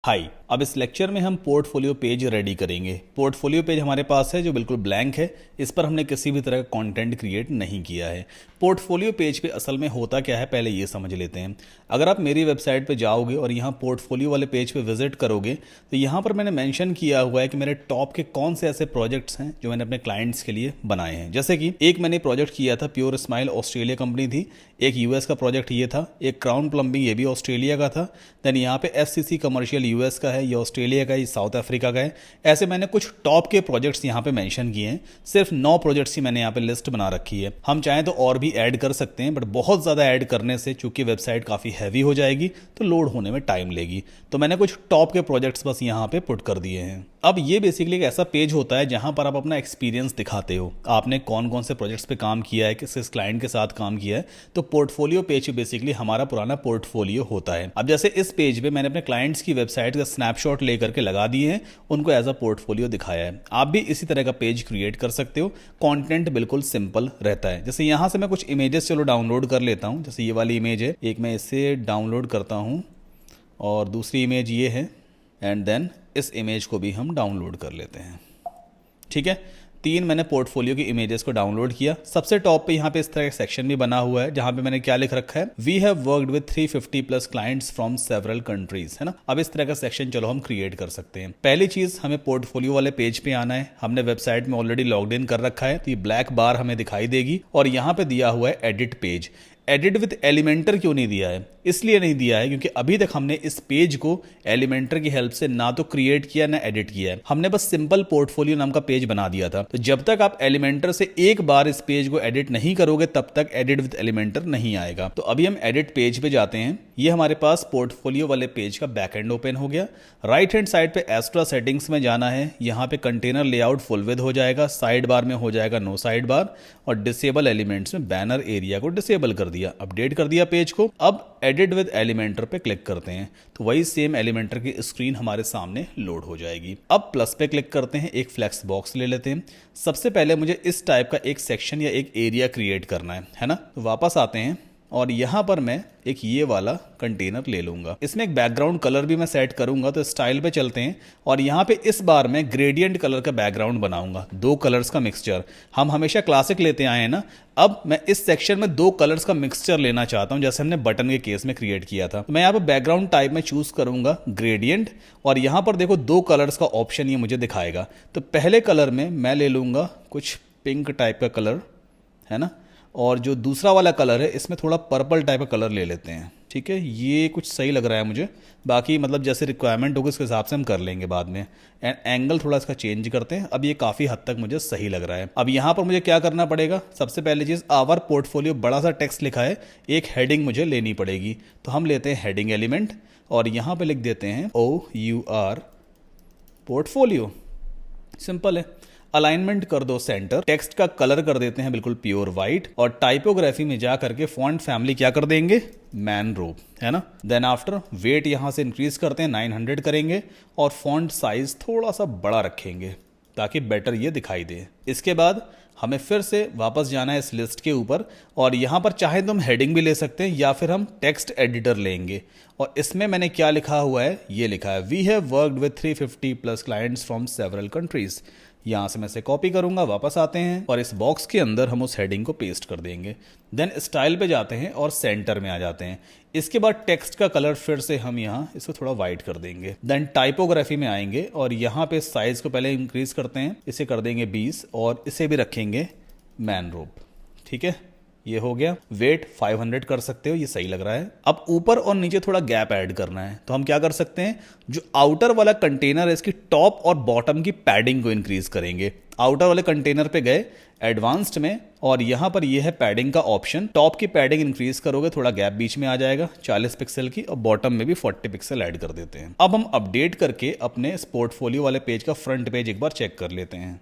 हाय। अब इस लेक्चर में हम पोर्टफोलियो पेज रेडी करेंगे। पोर्टफोलियो पेज हमारे पास है जो बिल्कुल ब्लैंक है, इस पर हमने किसी भी तरह का कंटेंट क्रिएट नहीं किया है। पोर्टफोलियो पेज पे असल में होता क्या है पहले ये समझ लेते हैं। अगर आप मेरी वेबसाइट पे जाओगे और यहाँ पोर्टफोलियो वाले पेज पे विजिट करोगे तो यहाँ पर मैंने मेंशन किया हुआ है कि मेरे टॉप के कौन से ऐसे प्रोजेक्ट्स हैं जो मैंने अपने क्लाइंट्स के लिए बनाए हैं। जैसे कि एक मैंने प्रोजेक्ट किया था, प्योर स्माइल ऑस्ट्रेलिया कंपनी थी, एक यूएस का प्रोजेक्ट ये था, एक क्राउन प्लम्बिंग ये भी ऑस्ट्रेलिया का था, देन यहाँ पे एफसीसी कमर्शियल यूएस का है, ये ऑस्ट्रेलिया का है, ये साउथ अफ्रीका का है। ऐसे मैंने कुछ टॉप के प्रोजेक्ट्स यहाँ पे मेंशन किए हैं। सिर्फ 9 प्रोजेक्ट्स की मैंने यहाँ पे लिस्ट बना रखी है। हम चाहें तो और भी ऐड कर सकते हैं, बट बहुत ज़्यादा ऐड करने से चूंकि वेबसाइट काफ़ी हैवी हो जाएगी तो लोड होने में टाइम लेगी, तो मैंने कुछ टॉप के प्रोजेक्ट्स बस यहाँ पे पुट कर दिए हैं। अब ये बेसिकली एक ऐसा पेज होता है जहां पर आप अपना एक्सपीरियंस दिखाते हो, आपने कौन कौन से प्रोजेक्ट्स पे काम किया है, किस किस क्लाइंट के साथ काम किया है। तो पोर्टफोलियो पेज बेसिकली हमारा पुराना पोर्टफोलियो होता है। अब जैसे इस पेज पे मैंने अपने क्लाइंट्स की वेबसाइट का स्नैपशॉट लेकर के लगा दिए हैं, उनको एज अ पोर्टफोलियो दिखाया है। आप भी इसी तरह का पेज क्रिएट कर सकते हो। कॉन्टेंट बिल्कुल सिंपल रहता है। जैसे यहां से मैं कुछ इमेजेस चलो डाउनलोड कर लेता हूं। जैसे ये वाली इमेज है, एक मैं इसे डाउनलोड करता हूं और दूसरी इमेज ये है, एंड देन इस इमेज को भी हम डाउनलोड कर लेते हैं। ठीक है, 3 मैंने पोर्टफोलियो की इमेजेस को डाउनलोड किया। सबसे टॉप पे यहाँ पे इस तरह का सेक्शन भी बना हुआ है जहां पे मैंने क्या लिख रखा है, we have worked with 350 plus clients from several countries, है ना। अब इस तरह का सेक्शन चलो हम क्रिएट कर सकते हैं। पहली चीज, हमें पोर्टफोलियो वाले पेज पे आना है। हमने वेबसाइट में ऑलरेडी लॉग्ड इन कर रखा है, तो ये ब्लैक बार हमें दिखाई देगी और यहाँ पे दिया हुआ है edit page. Edit with Elementor क्यों नहीं दिया है? इसलिए नहीं दिया है क्योंकि अभी तक हमने इस पेज को एलिमेंटर की हेल्प से ना तो क्रिएट किया ना एडिट किया है। हमने बस सिंपल पोर्टफोलियो नाम का पेज बना दिया था। तो जब तक आप एलिमेंटर से एक बार इस पेज को एडिट नहीं करोगे तब तक एडिट विद एलिमेंटर नहीं आएगा। तो अभी हम एडिट पेज पे जाते हैं। ये हमारे पास पोर्टफोलियो वाले पेज का बैकएंड ओपन हो गया। राइट हैंड साइड पे एक्स्ट्रा सेटिंग्स में जाना है। यहाँ पे कंटेनर लेआउट फुल विद हो जाएगा, साइड बार में हो जाएगा नो साइड बार, और डिसेबल एलिमेंट्स में बैनर एरिया को डिसेबल कर दिया, अपडेट कर दिया पेज को। अब एडिट विद एलिमेंटर पे क्लिक करते हैं तो वही सेम एलिमेंटर की स्क्रीन हमारे सामने लोड हो जाएगी। अब प्लस पे क्लिक करते हैं, एक फ्लेक्स बॉक्स ले लेते हैं। सबसे पहले मुझे इस टाइप का एक सेक्शन या एक एरिया क्रिएट करना है ना। तो वापस आते हैं और यहां पर मैं एक ये वाला कंटेनर ले लूंगा। इसमें एक बैकग्राउंड कलर भी मैं सेट करूंगा। तो स्टाइल पे चलते हैं और यहाँ पे इस बार मैं ग्रेडियंट कलर का बैकग्राउंड बनाऊंगा, 2 कलर्स का मिक्सचर। हम हमेशा क्लासिक लेते आए हैं ना। अब मैं इस सेक्शन में 2 कलर्स का मिक्सचर लेना चाहता हूं, जैसे हमने बटन के केस में क्रिएट किया था। तो मैं यहाँ पे बैकग्राउंड टाइप में चूज करूंगा ग्रेडियंट, और यहाँ पर देखो 2 कलर्स का ऑप्शन ये मुझे दिखाएगा। तो पहले कलर में मैं ले लूंगा कुछ पिंक टाइप का कलर, है ना, और जो दूसरा वाला कलर है इसमें थोड़ा पर्पल टाइप का कलर ले लेते हैं। ठीक है, ये कुछ सही लग रहा है मुझे। बाकी मतलब जैसे रिक्वायरमेंट होगी उसके हिसाब से हम कर लेंगे बाद में। एंड एंगल थोड़ा इसका चेंज करते हैं। अब ये काफ़ी हद तक मुझे सही लग रहा है। अब यहाँ पर मुझे क्या करना पड़ेगा, सबसे पहली चीज़, आवर पोर्टफोलियो बड़ा सा टेक्स्ट लिखा है, एक हेडिंग मुझे लेनी पड़ेगी। तो हम लेते हैं हेडिंग एलिमेंट और यहाँ पर लिख देते हैं OUR पोर्टफोलियो। सिंपल है। अलाइनमेंट कर दो सेंटर, टेक्स्ट का कलर कर देते हैं बिल्कुल प्योर वाइट, और टाइपोग्राफी में जा करके फॉन्ट फैमिली क्या कर देंगे, मैनरोब, है ना। देन आफ्टर वेट यहां से इंक्रीज करते हैं, 900 करेंगे, और फॉन्ट साइज थोड़ा सा बड़ा रखेंगे ताकि बेटर ये दिखाई दे। इसके बाद हमें फिर से वापस जाना है इस लिस्ट के ऊपर, और यहां पर चाहे तो हम हेडिंग भी ले सकते हैं या फिर हम टेक्स्ट एडिटर लेंगे। और इसमें मैंने क्या लिखा हुआ है, ये लिखा है, we have worked with 350 plus clients from several countries. यहां से मैं इसे कॉपी करूंगा, वापस आते हैं और इस बॉक्स के अंदर हम उस हेडिंग को पेस्ट कर देंगे। देन स्टाइल पे जाते हैं और सेंटर में आ जाते हैं। इसके बाद टेक्स्ट का कलर फिर से हम यहां इसको थोड़ा वाइट कर देंगे। देन टाइपोग्राफी में आएंगे और यहां पे साइज को पहले इंक्रीज करते हैं, इसे कर देंगे 20 और इसे भी रखेंगे मैनरोब। ठीक है, ये हो गया। वेट 500 कर सकते हो, ये सही लग रहा है। अब ऊपर और नीचे थोड़ा गैप ऐड करना है, तो हम क्या कर सकते हैं, जो आउटर वाला कंटेनर है इसकी टॉप और बॉटम की पैडिंग को इंक्रीज करेंगे। आउटर वाले कंटेनर पे गए एडवांस्ड में, और यहां पर ये है पैडिंग का ऑप्शन। टॉप की पैडिंग इंक्रीज करोगे, थोड़ा गैप बीच में आ जाएगा 40 पिक्सल की, और बॉटम में भी 40 पिक्सल ऐड कर देते हैं। अब हम अपडेट करके अपने पोर्टफोलियो वाले पेज का फ्रंट पेज एक बार चेक कर लेते हैं।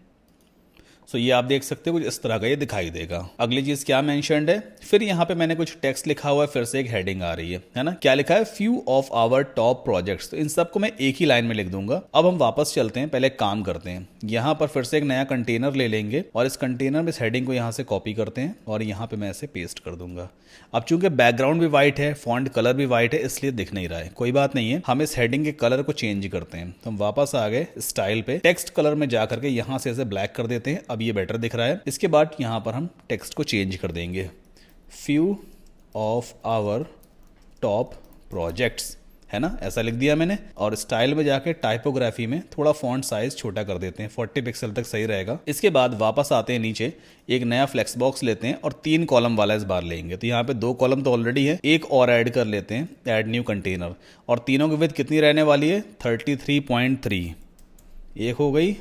सो ये आप देख सकते हो कुछ इस तरह का ये दिखाई देगा। अगली चीज क्या मेंशन्ड है, फिर यहाँ पे मैंने कुछ टेक्स्ट लिखा हुआ है, फिर से एक हेडिंग आ रही है ना। क्या लिखा है, few of our top projects. तो इन सबको मैं एक ही लाइन में लिख दूंगा। अब हम वापस चलते हैं, पहले काम करते हैं। यहाँ पर फिर से एक नया कंटेनर ले लेंगे और इस कंटेनर में इस हेडिंग को यहाँ से कॉपी करते हैं और यहाँ पे मैं ऐसे पेस्ट कर दूंगा। अब चूंकि बैकग्राउंड भी व्हाइट है, फॉन्ट कलर भी व्हाइट है, इसलिए दिख नहीं रहा है। कोई बात नहीं है, हम इस हेडिंग के कलर को चेंज करते हैं। तो हम वापस आ गए स्टाइल पे, टेक्स्ट कलर में जाकर के यहाँ से ऐसे ब्लैक कर देते हैं। अब ये बेटर दिख रहा है। इसके बाद यहाँ पर हम टेक्स्ट को चेंज कर देंगे, few of our top projects, है ना, ऐसा लिख दिया मैंने। और स्टाइल में जाके टाइपोग्राफी में थोड़ा फॉन्ट साइज छोटा कर देते हैं, 40 पिक्सल तक सही रहेगा। इसके बाद वापस आते हैं नीचे, एक नया फ्लेक्स बॉक्स लेते हैं और 3 कॉलम वाला इस बार लेंगे। तो यहाँ पे 2 कॉलम तो ऑलरेडी है, एक और ऐड कर लेते हैं, ऐड न्यू कंटेनर। और तीनों की विड्थ कितनी रहने वाली है, 33.3। एक हो गई,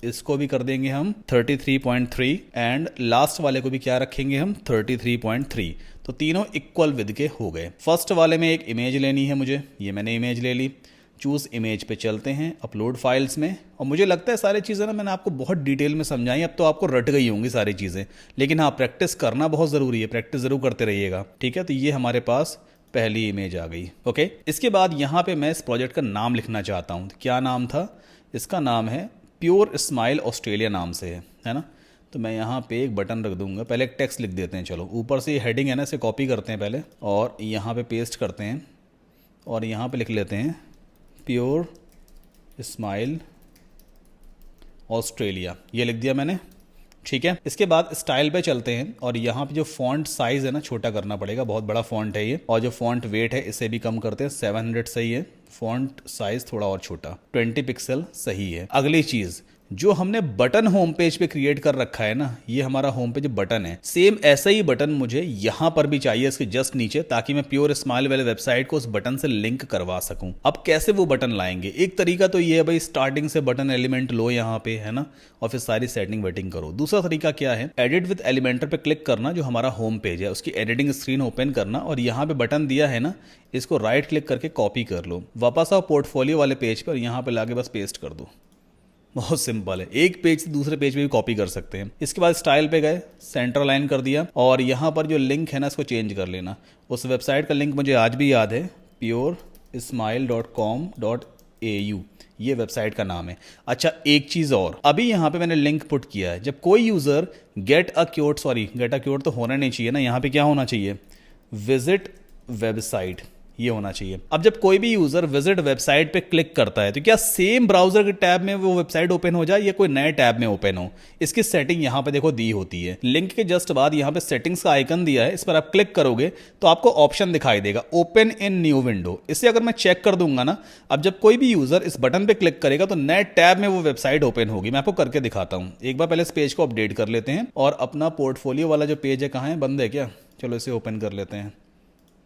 इसको भी कर देंगे हम 33.3 एंड लास्ट वाले को भी क्या रखेंगे हम 33.3। तो तीनों इक्वल विद के हो गए। फर्स्ट वाले में एक इमेज लेनी है मुझे, ये मैंने इमेज ले ली। चूज इमेज पे चलते हैं, अपलोड फाइल्स में। और मुझे लगता है सारी चीज़ें ना मैंने आपको बहुत डिटेल में समझाई, अब तो आपको रट गई होंगी सारी चीज़ें, लेकिन हाँ प्रैक्टिस करना बहुत ज़रूरी है, प्रैक्टिस ज़रूर करते रहिएगा, ठीक है। तो ये हमारे पास पहली इमेज आ गई। ओके, इसके बाद यहाँ पे मैं इस प्रोजेक्ट का नाम लिखना चाहता हूँ। क्या नाम था इसका, नाम है प्योर स्माइल ऑस्ट्रेलिया नाम से है ना। तो मैं यहाँ पे एक बटन रख दूंगा, पहले एक टेक्स्ट लिख देते हैं। चलो ऊपर से ये हेडिंग है ना, इसे कॉपी करते हैं पहले और यहाँ पे पेस्ट करते हैं और यहाँ पे लिख लेते हैं प्योर स्माइल ऑस्ट्रेलिया, ये लिख दिया मैंने, ठीक है। इसके बाद स्टाइल पे चलते हैं और यहाँ पे जो फॉन्ट साइज है ना छोटा करना पड़ेगा, बहुत बड़ा फॉन्ट है ये। और जो फॉन्ट वेट है इसे भी कम करते हैं, 700 सही है। फॉन्ट साइज थोड़ा और छोटा, 20 पिक्सल सही है। अगली चीज, जो हमने बटन होम पेज पे क्रिएट कर रखा है ना, ये हमारा होम पेज बटन है, सेम ऐसा ही बटन मुझे यहाँ पर भी चाहिए इसके जस्ट नीचे, ताकि मैं प्योर स्माइल वाले वेबसाइट को उस बटन से लिंक करवा सकूं। अब कैसे वो बटन लाएंगे, एक तरीका तो ये है भाई, स्टार्टिंग से बटन एलिमेंट लो यहाँ पे, है ना, और फिर सारी सेटिंग वेटिंग करो। दूसरा तरीका क्या है, एडिट विद एलिमेंटर पे क्लिक करना, जो हमारा होम पेज है उसकी एडिटिंग स्क्रीन ओपन करना और यहाँ पे बटन दिया है ना, इसको राइट क्लिक करके कॉपी कर लो, वापस आओ पोर्टफोलियो वाले पेज पर, यहाँ पे लाके बस पेस्ट कर दो। बहुत सिंपल है, एक पेज से दूसरे पेज पे भी कॉपी कर सकते हैं। इसके बाद स्टाइल पे गए, सेंटर लाइन कर दिया और यहाँ पर जो लिंक है ना इसको चेंज कर लेना। उस वेबसाइट का लिंक मुझे आज भी याद है, puresmile.com.au, ये वेबसाइट का नाम है। अच्छा एक चीज और, अभी यहाँ पे मैंने लिंक पुट किया है, जब कोई यूजर गेट अ क्योर्ड तो होना नहीं चाहिए ना, यहाँ पे क्या होना चाहिए, विजिट वेबसाइट, ये होना चाहिए। अब जब कोई भी यूजर विजिट वेबसाइट पे क्लिक करता है तो क्या सेम ब्राउजर के टैब में वो वेबसाइट ओपन हो जाए या कोई नए टैब में ओपन हो, इसकी सेटिंग यहाँ पे देखो दी होती है। लिंक के जस्ट बाद यहाँ पे सेटिंग्स का आइकन दिया है, इस पर आप क्लिक करोगे तो आपको ऑप्शन दिखाई देगा ओपन इन न्यू विंडो। इसे अगर मैं चेक कर दूंगा ना, अब जब कोई भी यूजर इस बटन पे क्लिक करेगा तो नए टैब में वो वेबसाइट ओपन होगी। मैं आपको करके दिखाता हूँ। एक बार पहले इस पेज को अपडेट कर लेते हैं और अपना पोर्टफोलियो वाला जो पेज है, कहाँ है, बंद है क्या, चलो इसे ओपन कर लेते हैं।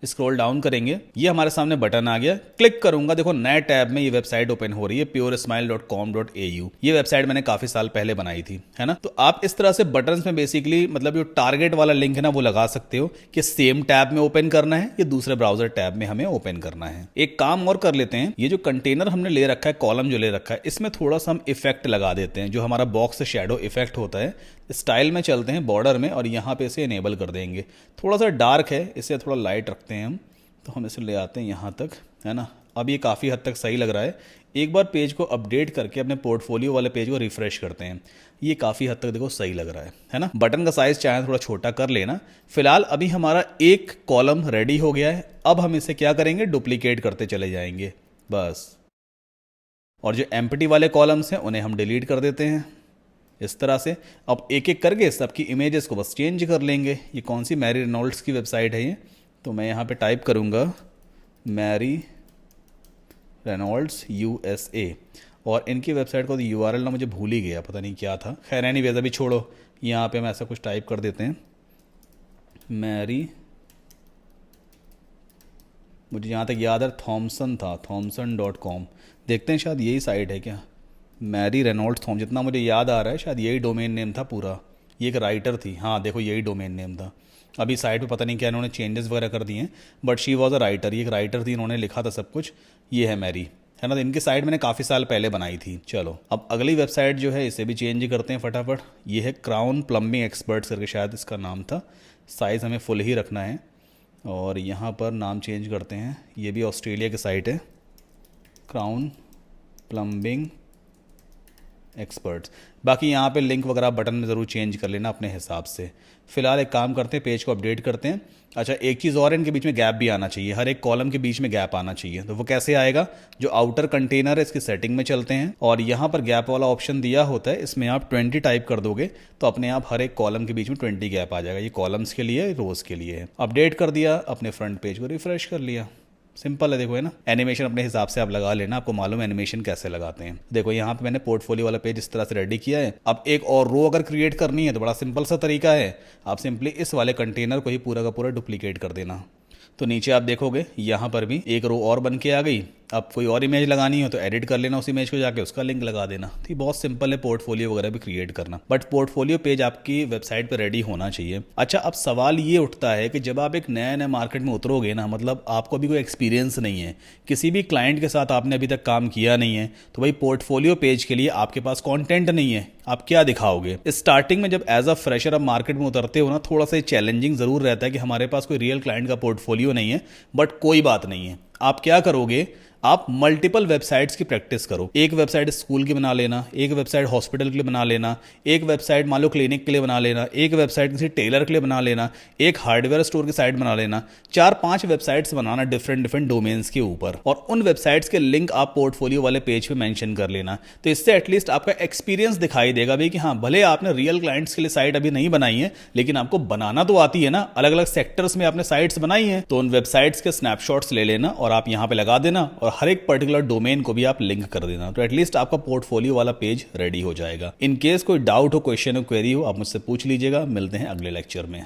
स्क्रॉल डाउन करेंगे, ये हमारे सामने बटन आ गया, क्लिक करूंगा, देखो नए टैब में ये वेबसाइट ओपन हो रही है, puresmile.com.au। ये वेबसाइट मैंने काफी साल पहले बनाई थी, है ना। तो आप इस तरह से बटन्स में बेसिकली मतलब जो टारगेट वाला लिंक है ना वो लगा सकते हो कि सेम टैब में ओपन करना है या दूसरे ब्राउजर टैब में हमें ओपन करना है। एक काम और कर लेते हैं, ये जो कंटेनर हमने ले रखा है, कॉलम जो ले रखा है, इसमें थोड़ा सा हम इफेक्ट लगा देते हैं, जो हमारा बॉक्स शैडो इफेक्ट होता है। स्टाइल में चलते हैं, बॉर्डर में, और यहाँ पे इसे इनेबल कर देंगे। थोड़ा सा डार्क है, इसे थोड़ा लाइट रखते हैं हम, तो हम इसे ले आते हैं यहाँ तक, है ना। अब ये काफ़ी हद तक सही लग रहा है। एक बार पेज को अपडेट करके अपने पोर्टफोलियो वाले पेज को रिफ्रेश करते हैं, ये काफ़ी हद तक देखो सही लग रहा है ना। बटन का साइज चाहे थोड़ा छोटा कर लेना। फिलहाल अभी हमारा एक कॉलम रेडी हो गया है, अब हम इसे क्या करेंगे, डुप्लीकेट करते चले जाएंगे बस। और जो एम्प्टी वाले कॉलम्स हैं उन्हें हम डिलीट कर देते हैं इस तरह से। अब एक एक करके सबकी इमेजेस को बस चेंज कर लेंगे। ये कौन सी, मैरी रेनॉल्ड्स की वेबसाइट है ये, तो मैं यहाँ पे टाइप करूँगा मैरी रेनॉल्ड्स USA, और इनकी वेबसाइट का URL ना मुझे भूल ही गया, पता नहीं क्या था। खैर एनीवेज अभी छोड़ो, यहाँ पे हम ऐसा कुछ टाइप कर देते हैं, मैरी, मुझे यहाँ तक याद है थॉमसन था, thomson.com, देखते हैं शायद यही साइट है क्या, मैरी रेनॉल्ड्स थॉम, जितना मुझे याद आ रहा है शायद यही डोमेन नेम था पूरा। ये एक राइटर थी, हाँ देखो यही डोमेन नेम था। अभी साइट पे पता नहीं क्या इन्होंने चेंजेस वगैरह कर दिए हैं, but she was a writer, ये एक राइटर थी, इन्होंने लिखा था सब कुछ। ये है मैरी, है ना। तो इनकी साइट मैंने काफ़ी साल पहले बनाई थी। चलो अब अगली वेबसाइट जो है इसे भी चेंज करते हैं फटाफट। ये है क्राउन प्लम्बिंग एक्सपर्ट्स करके शायद इसका नाम था। साइज़ हमें फुल ही रखना है और यहाँ पर नाम चेंज करते हैं। ये भी ऑस्ट्रेलिया की साइट है, क्राउन प्लम्बिंग एक्सपर्ट्स। बाकी यहाँ पे लिंक वगैरह बटन में ज़रूर चेंज कर लेना अपने हिसाब से। फिलहाल एक काम करते हैं, पेज को अपडेट करते हैं। अच्छा, एक चीज़ और है, इनके बीच में गैप भी आना चाहिए, हर एक कॉलम के बीच में गैप आना चाहिए। तो वो कैसे आएगा? जो आउटर कंटेनर है इसकी सेटिंग में चलते हैं और यहाँ पर गैप वाला ऑप्शन दिया होता है, इसमें आप 20 टाइप कर दोगे तो अपने आप हर एक कॉलम के बीच में 20 गैप आ जाएगा। ये कॉलम्स के लिए, रोज़ के लिए है। अपडेट कर दिया, अपने फ्रंट पेज को रिफ्रेश कर लिया। सिंपल है, देखो है ना। एनिमेशन अपने हिसाब से आप लगा लेना, आपको मालूम है एनिमेशन कैसे लगाते हैं। देखो यहाँ पे मैंने पोर्टफोलियो वाला पेज इस तरह से रेडी किया है। अब एक और रो अगर क्रिएट करनी है तो बड़ा सिंपल सा तरीका है, आप सिंपली इस वाले कंटेनर को ही पूरा का पूरा डुप्लीकेट कर देना। तो नीचे आप देखोगे यहाँ पर भी एक रो और बन के आ गई। अब कोई और इमेज लगानी हो तो एडिट कर लेना उस इमेज को जाके, उसका लिंक लगा देना। तो बहुत सिंपल है पोर्टफोलियो वगैरह भी क्रिएट करना, बट पोर्टफोलियो पेज आपकी वेबसाइट पे रेडी होना चाहिए। अच्छा, अब सवाल ये उठता है कि जब आप एक नया नया मार्केट में उतरोगे ना, मतलब आपको अभी कोई एक्सपीरियंस नहीं है, किसी भी क्लाइंट के साथ आपने अभी तक काम किया नहीं है, तो भाई पोर्टफोलियो पेज के लिए आपके पास कॉन्टेंट नहीं है, आप क्या दिखाओगे? स्टार्टिंग में जब एज अ फ्रेशर आप मार्केट में उतरते हो ना, थोड़ा सा चैलेंजिंग जरूर रहता है कि हमारे पास कोई रियल क्लाइंट का पोर्टफोलियो नहीं है। बट कोई बात नहीं है, आप क्या करोगे, आप मल्टीपल वेबसाइट्स की प्रैक्टिस करो। एक वेबसाइट स्कूल की बना लेना, एक वेबसाइट हॉस्पिटल के लिए बना लेना, एक वेबसाइट मान लो क्लिनिक के लिए बना लेना, एक वेबसाइट किसी टेलर के लिए बना लेना, एक हार्डवेयर स्टोर की साइट बना लेना। 4-5 वेबसाइट्स बनाना डिफरेंट डोमेन्स के ऊपर, और उन वेबसाइट्स के लिंक आप पोर्टफोलियो वाले पेज पे मेंशन कर लेना। तो इससे एटलीस्ट आपका एक्सपीरियंस दिखाई देगा भाई कि हाँ, भले आपने रियल क्लाइंट्स के लिए साइट अभी नहीं बनाई है, लेकिन आपको बनाना तो आती है ना। अलग अलग सेक्टर्स में आपने साइट्स बनाई हैं, तो उन वेबसाइट्स के स्नैपशॉट्स ले लेना और आप यहाँ पे लगा देना, और हर एक पर्टिकुलर डोमेन को भी आप लिंक कर देना। तो एटलीस्ट आपका पोर्टफोलियो वाला पेज रेडी हो जाएगा। इन केस कोई डाउट हो, क्वेश्चन हो, क्वेरी हो, आप मुझसे पूछ लीजिएगा। मिलते हैं अगले लेक्चर में।